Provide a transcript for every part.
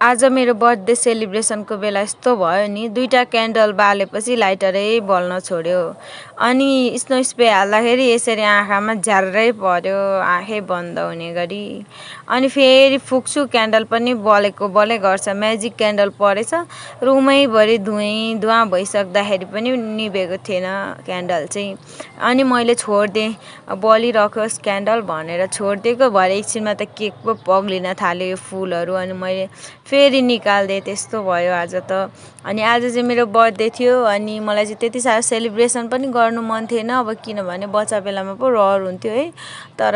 आज मेरो बर्थडे सेलिब्रेसनको बेला यस्तो भयो नि, 2टा क्यान्डल बालेपछि लाइटरै बल्न छोड्यो। अनि स्नो स्प्रे हाल्दाखेरि यसरी आँखामा झ्यार्रै पर्यो, आँखै बन्द हुने गरी। अनि फेरि फुक्छु, क्यान्डल पनि बलेको बलै गर्छ। म्याजिक क्यान्डल परेछ, रुमैभरि धुवाँ भइसक्दाखेरि पनि निभेको थिएन क्यान्डल चाहिँ। अनि मैले छोडिदिएँ, बलिरहोस् क्यान्डल भनेर छोडिदिएको। भरे एकछिनमा त केक पो पग्लिन थाल्यो यो फुलहरू। अनि मैले फेरि निकाल्दिएँ, त्यस्तो भयो आज त। अनि आज चाहिँ मेरो बर्थडे थियो अनि मलाई चाहिँ त्यति साह्रो सेलिब्रेसन पनि गर्नु मन थिएन। अब किनभने बच्चा बेलामा पो रहर हुन्थ्यो है, तर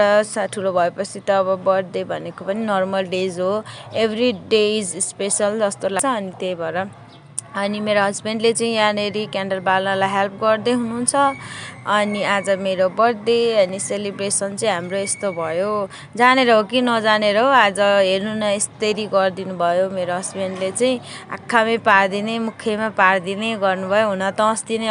ठुलो भएपछि त अब बर्थडे भनेको पनि नर्मल डेज हो, एभ्री डे इज स्पेसल जस्तो लाग्छ। अनि त्यही भएर अनि मेरो हस्बेन्डले चाहिँ यहाँनिर क्यान्डल बाल्नलाई हेल्प गर्दै हुनुहुन्छ। अनि आज मेरो बर्थडे अनि सेलिब्रेसन चाहिँ हाम्रो यस्तो भयो। जानेर हो कि नजानेर हो, आज हेर्नु न यस्तरी गरिदिनु भयो मेरो हस्बेन्डले चाहिँ। आँखामै पारिदिने, मुखैमा पारिदिने गर्नुभयो। हुन त अस्ति नै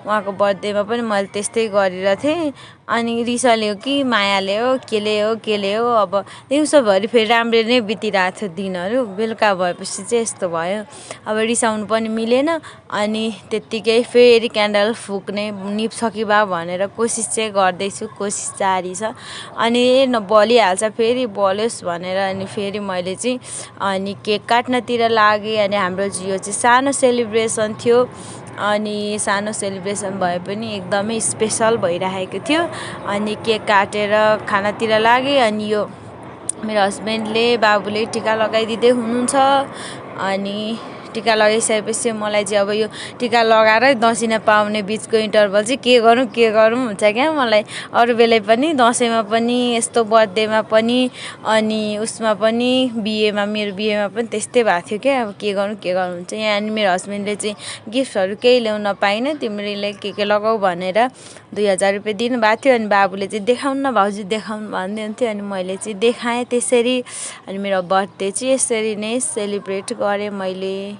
उहाँको बर्थडेमा पनि मैले त्यस्तै गरिरहेको थिएँ। अनि रिसाले हो कि मायाले हो, केले हो अब दिउँसोभरि फेरि राम्ररी नै बितिरहेको थियो दिनहरू, बेलुका भएपछि चाहिँ यस्तो भयो। अब रिसाउनु पनि मिलेन। अनि त्यत्तिकै फेरि क्यान्डल फुक्ने निप्छ कि बा भनेर कोसिस चाहिँ गर्दैछु, कोसिस जारी छ। अनि बलिहाल्छ, फेरि बलोस् भनेर अनि फेरि मैले चाहिँ अनि केक काट्नतिर लागेँ। अनि हाम्रो जियो चाहिँ सानो सेलिब्रेसन थियो, अनि सानो सेलिब्रेसन भए पनि एकदमै स्पेसल भइरहेको थियो। अनि केक काटेर खानातिर लागेँ। अनि यो मेरो हस्बेन्डले, बाबुले टिका लगाइदिँदै हुनुहुन्छ। अनि टिका लगाइसकेपछि मलाई चाहिँ अब यो टिका लगाएरै दसिन पाउने बिचको इन्टरभल चाहिँ के गरौँ हुन्छ क्या मलाई। अरू बेला पनि दसैँमा पनि यस्तो बर्थडेमा पनि अनि उसमा पनि मेरो बिहेमा पनि त्यस्तै भएको थियो क्या। अब के गरौँ हुन्छ। यहाँ अनि मेरो हस्बेन्डले चाहिँ गिफ्टहरू केही ल्याउन पाइनँ, तिमीले के लगाऊ भनेर 2000 रुपियाँ दिनुभएको थियो। अनि बाबुले चाहिँ देखाउनु न भाउजू देखाउनु भन्दै हुन्थ्यो। अनि मैले चाहिँ देखाएँ त्यसरी। अनि मेरो बर्थडे चाहिँ यसरी नै सेलिब्रेट गरेँ मैले।